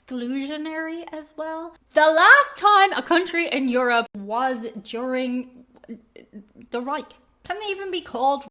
exclusionary as well. The last time a country in Europe was during the Reich. Can they even be called?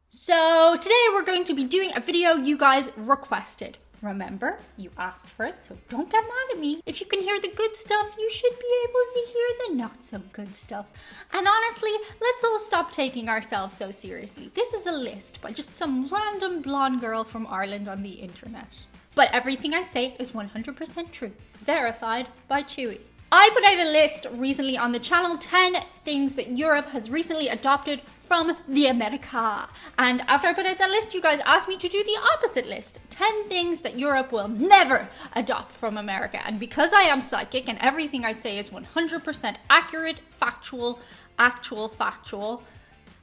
So today we're going to be doing a video you guys requested. Remember, you asked for it, so don't get mad at me. If you can hear the good stuff, you should be able to hear the not so good stuff. And honestly, let's all stop taking ourselves so seriously. This is a list by just some random blonde girl from Ireland on the internet. But everything I say is 100% true. Verified by Chewy. I put out a list recently on the channel, 10 things that Europe has recently adopted from the America. And after I put out that list, you guys asked me to do the opposite list. 10 things that Europe will never adopt from America. And because I am psychic and everything I say is 100% accurate, factual, factual,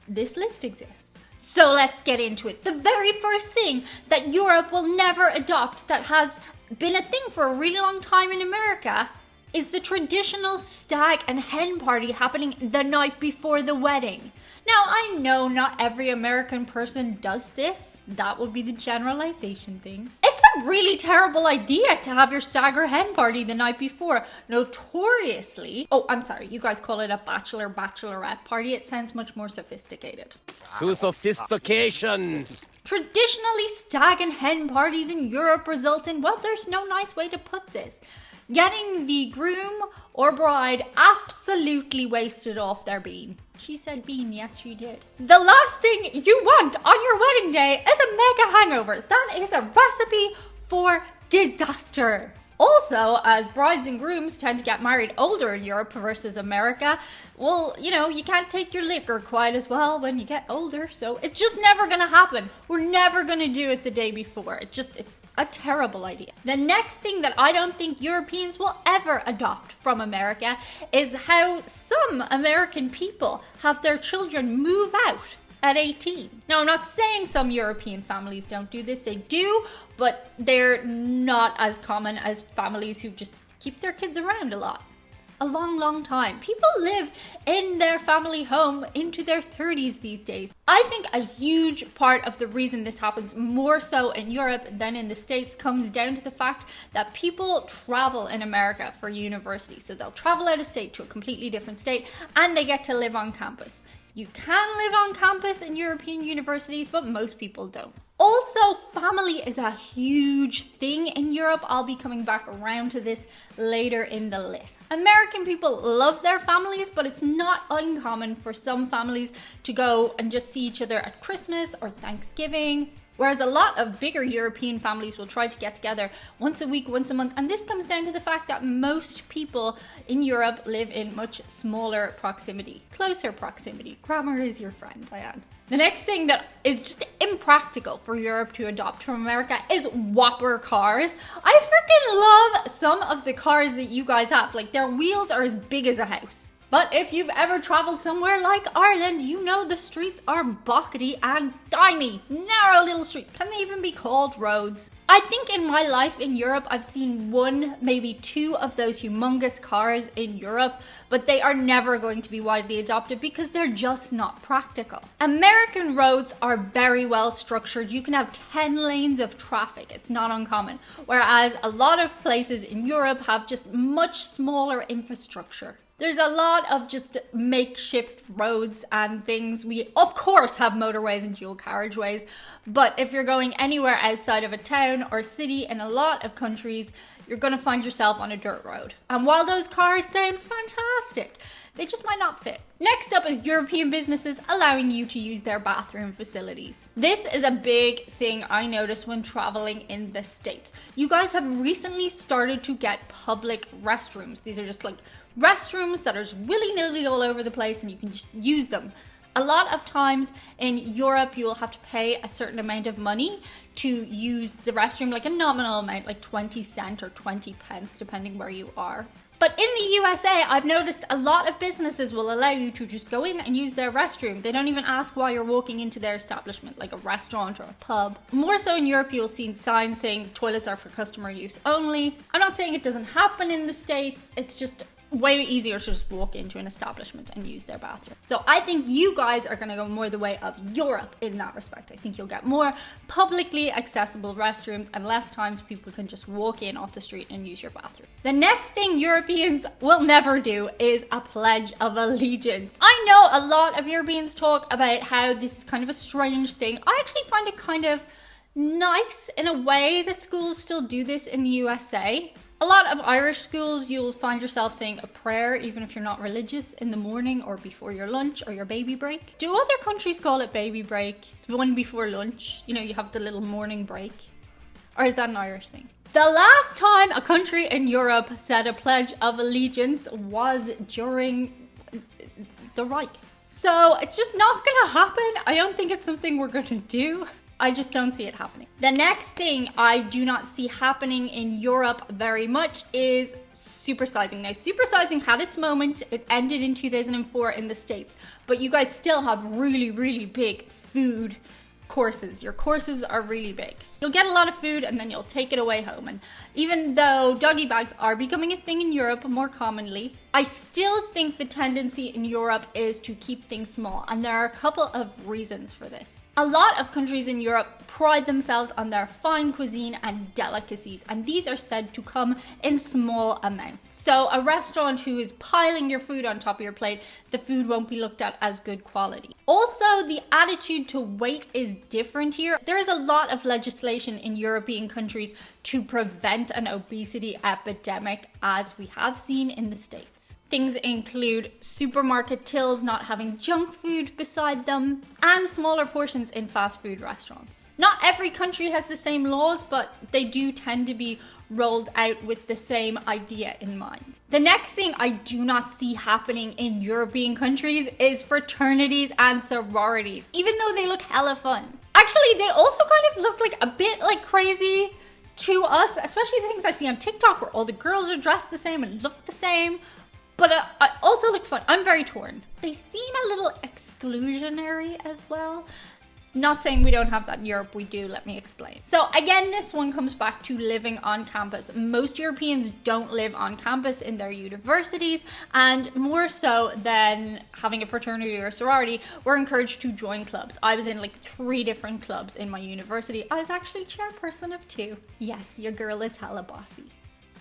this list exists. So let's get into it. The very first thing that Europe will never adopt that has been a thing for a really long time in America is the traditional stag and hen party happening the night before the wedding. Now, I know not every American person does this. That would be the generalization thing. It's a really terrible idea to have your stag or hen party the night before. Notoriously, oh, I'm sorry, you guys call it a bachelorette party. It sounds much more sophisticated. To sophistication! Traditionally, stag and hen parties in Europe result in, well, there's no nice way to put this, getting the groom or bride absolutely wasted off their bean. She said bean, yes she did. The last thing you want on your wedding day is a mega hangover. That is a recipe for disaster. Also, as brides and grooms tend to get married older in Europe versus America, well, you know, you can't take your liquor quite as well when you get older, so it's just never gonna happen. We're never gonna do it the day before. It's a terrible idea. The next thing that I don't think Europeans will ever adopt from America is how some American people have their children move out at 18. Now, I'm not saying some European families don't do this, they do, but they're not as common as families who just keep their kids around a lot. A long time. People live in their family home into their 30s these days. I think a huge part of the reason this happens more so in Europe than in the States comes down to the fact that people travel in America for university. So they'll travel out of state to a completely different state and they get to live on campus. You can live on campus in European universities, but most people don't. Also, family is a huge thing in Europe. I'll be coming back around to this later in the list. American people love their families, but it's not uncommon for some families to go and just see each other at Christmas or Thanksgiving. Whereas a lot of bigger European families will try to get together once a week, once a month. And this comes down to the fact that most people in Europe live in much smaller proximity, closer proximity. Grammar is your friend, Diane. The next thing that is just impractical for Europe to adopt from America is whopper cars. I freaking love some of the cars that you guys have. Like, their wheels are as big as a house. But if you've ever traveled somewhere like Ireland, you know the streets are bockety and tiny, narrow little streets. Can they even be called roads? I think in my life in Europe, I've seen one, maybe two of those humongous cars in Europe, but they are never going to be widely adopted because they're just not practical. American roads are very well structured. You can have 10 lanes of traffic. It's not uncommon. Whereas a lot of places in Europe have just much smaller infrastructure. There's a lot of just makeshift roads and things. We, of course, have motorways and dual carriageways, but if you're going anywhere outside of a town or city in a lot of countries, you're going to find yourself on a dirt road. And while those cars sound fantastic, they just might not fit. Next up is European businesses allowing you to use their bathroom facilities. This is a big thing I noticed when traveling in the States. You guys have recently started to get public restrooms. These are just like restrooms that are just willy-nilly all over the place and you can just use them. A lot of times in Europe, you will have to pay a certain amount of money to use the restroom, like a nominal amount, like 20 cents or 20 pence, depending where you are. But in the USA, I've noticed a lot of businesses will allow you to just go in and use their restroom. They don't even ask why you're walking into their establishment, like a restaurant or a pub. More so in Europe, you'll see signs saying toilets are for customer use only. I'm not saying it doesn't happen in the States, it's just way easier to just walk into an establishment and use their bathroom. So I think you guys are going to go more the way of Europe in that respect. I think you'll get more publicly accessible restrooms and less times people can just walk in off the street and use your bathroom. The next thing Europeans will never do is a pledge of allegiance. I know a lot of Europeans talk about how this is kind of a strange thing. I actually find it kind of nice in a way that schools still do this in the USA. A lot of Irish schools, you'll find yourself saying a prayer, even if you're not religious, in the morning or before your lunch or your baby break. Do other countries call it baby break? The one before lunch? You know, you have the little morning break. Or is that an Irish thing? The last time a country in Europe said a pledge of allegiance was during the Reich. So it's just not gonna happen. I don't think it's something we're gonna do. I just don't see it happening. The next thing I do not see happening in Europe very much is supersizing. Now, supersizing had its moment. It ended in 2004 in the States, but you guys still have really, really big food courses. Your courses are really big. You'll get a lot of food and then you'll take it away home. And even though doggy bags are becoming a thing in Europe more commonly, I still think the tendency in Europe is to keep things small. And there are a couple of reasons for this. A lot of countries in Europe pride themselves on their fine cuisine and delicacies, and these are said to come in small amounts. So a restaurant who is piling your food on top of your plate, the food won't be looked at as good quality. Also, the attitude to weight is different here. There is a lot of legislation in European countries to prevent an obesity epidemic, as we have seen in the States. Things include supermarket tills not having junk food beside them, and smaller portions in fast food restaurants. Not every country has the same laws, but they do tend to be rolled out with the same idea in mind. The next thing I do not see happening in European countries is fraternities and sororities, even though they look hella fun. Actually, they also kind of look like a bit like crazy to us, especially the things I see on TikTok where all the girls are dressed the same and look the same. But I also look fun. I'm very torn. They seem a little exclusionary as well. Not saying we don't have that in Europe, we do, let me explain. So again, this one comes back to living on campus. Most Europeans don't live on campus in their universities, and more so than having a fraternity or sorority, we're encouraged to join clubs. I was in like 3 different clubs in my university. I was actually chairperson of 2. Yes, your girl is hella bossy.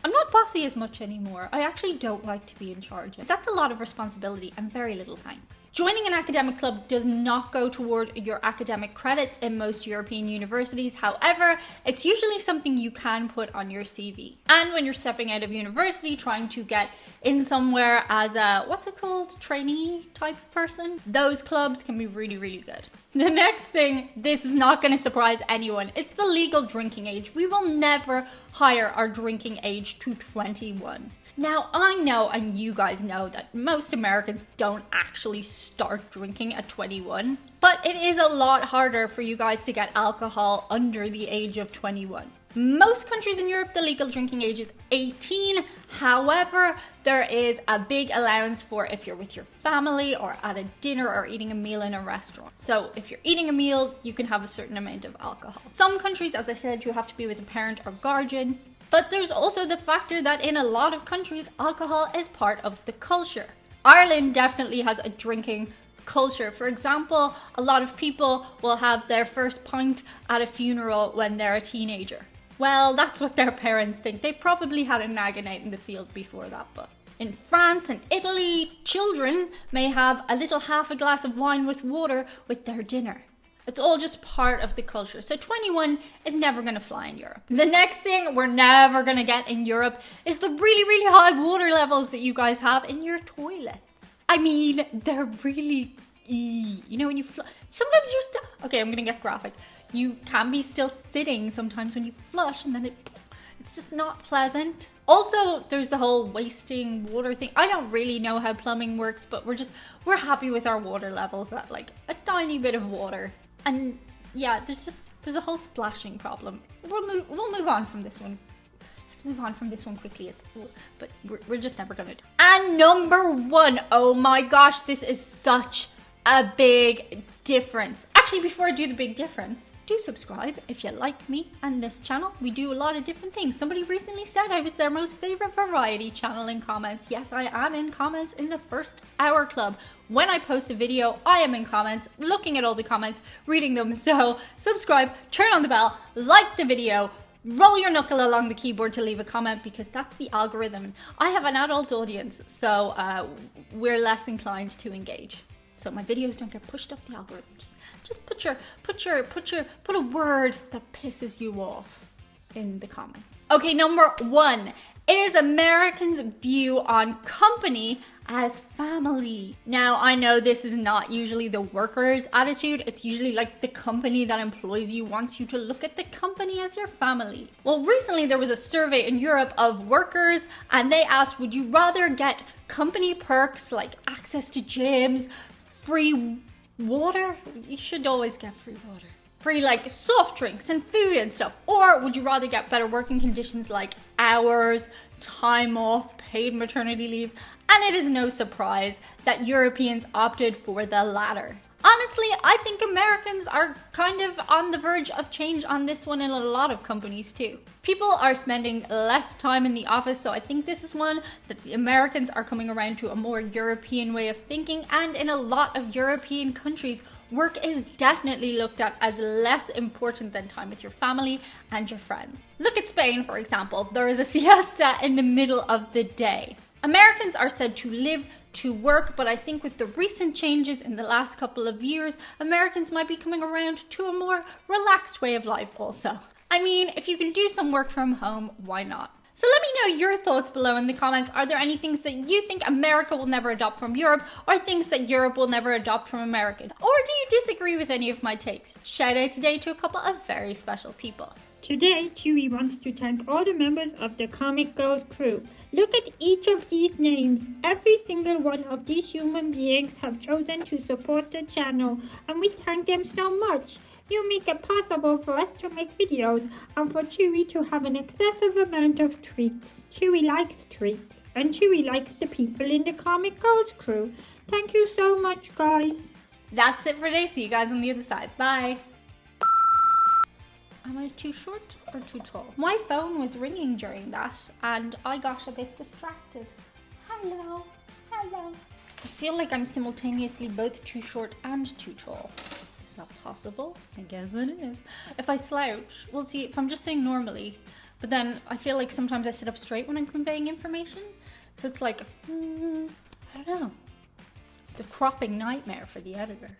I'm not bossy as much anymore. I actually don't like to be in charge. That's a lot of responsibility and very little thanks. Joining an academic club does not go toward your academic credits in most European universities. However, it's usually something you can put on your CV. And when you're stepping out of university, trying to get in somewhere as a, what's it called, trainee type person, those clubs can be really, really good. The next thing, this is not going to surprise anyone, it's the legal drinking age. We will never hire our drinking age to 21. Now, I know, and you guys know, that most Americans don't actually start drinking at 21, but it is a lot harder for you guys to get alcohol under the age of 21. Most countries in Europe, the legal drinking age is 18. However, there is a big allowance for if you're with your family or at a dinner or eating a meal in a restaurant. So if you're eating a meal, you can have a certain amount of alcohol. Some countries, as I said, you have to be with a parent or guardian. But there's also the factor that in a lot of countries, alcohol is part of the culture. Ireland definitely has a drinking culture. For example, a lot of people will have their first pint at a funeral when they're a teenager. Well, that's what their parents think. They've probably had a nagging out in the field before that, but in France and Italy, children may have a little half a glass of wine with water with their dinner. It's all just part of the culture. So 21 is never going to fly in Europe. The next thing we're never going to get in Europe is the really, really high water levels that you guys have in your toilets. I mean, they're really, you know, when you sometimes you're still, okay, I'm going to get graphic. You can be still sitting sometimes when you flush, and then it's just not pleasant. Also, there's the whole wasting water thing. I don't really know how plumbing works, but we're happy with our water levels at like a tiny bit of water. And yeah, there's a whole splashing problem. We'll move on from this one. Let's move on from this one quickly. But we're just never gonna do. And number 1, oh my gosh, this is such a big difference. Actually, before I do the big difference, do subscribe if you like me and this channel. We do a lot of different things. Somebody recently said I was their most favorite variety channel in comments. Yes, I am in comments in the first hour club. When I post a video, I am in comments, looking at all the comments, reading them. So subscribe, turn on the bell, like the video, roll your knuckle along the keyboard to leave a comment, because that's the algorithm. I have an adult audience, so we're less inclined to engage. So my videos don't get pushed up the algorithm. Just put a word that pisses you off in the comments. Okay, number 1 is Americans' view on company as family. Now, I know this is not usually the worker's attitude. It's usually like the company that employs you wants you to look at the company as your family. Well, recently there was a survey in Europe of workers, and they asked, would you rather get company perks like access to gyms, free water? You should always get free water. Free like soft drinks and food and stuff. Or would you rather get better working conditions like hours, time off, paid maternity leave? And it is no surprise that Europeans opted for the latter. Honestly, I think Americans are kind of on the verge of change on this one in a lot of companies too. People are spending less time in the office, so I think this is one that the Americans are coming around to a more European way of thinking, and in a lot of European countries, work is definitely looked at as less important than time with your family and your friends. Look at Spain, for example. There is a siesta in the middle of the day. Americans are said to live to work, but I think with the recent changes in the last couple of years, Americans might be coming around to a more relaxed way of life also. I mean, if you can do some work from home, why not? So let me know your thoughts below in the comments. Are there any things that you think America will never adopt from Europe, or things that Europe will never adopt from America? Or do you disagree with any of my takes? Shout out today to a couple of very special people. Today, Chewy wants to thank all the members of the Comic Girls crew. Look at each of these names. Every single one of these human beings have chosen to support the channel, and we thank them so much. You make it possible for us to make videos and for Chewy to have an excessive amount of treats. Chewy likes treats, and Chewy likes the people in the Comic Girls crew. Thank you so much, guys. That's it for today. See you guys on the other side. Bye. Am I too short or too tall? My phone was ringing during that and I got a bit distracted. Hello. I feel like I'm simultaneously both too short and too tall. Is that possible? I guess it is. If I slouch, we'll see, if I'm just saying normally, but then I feel like sometimes I sit up straight when I'm conveying information. So it's like, I don't know. It's a cropping nightmare for the editor.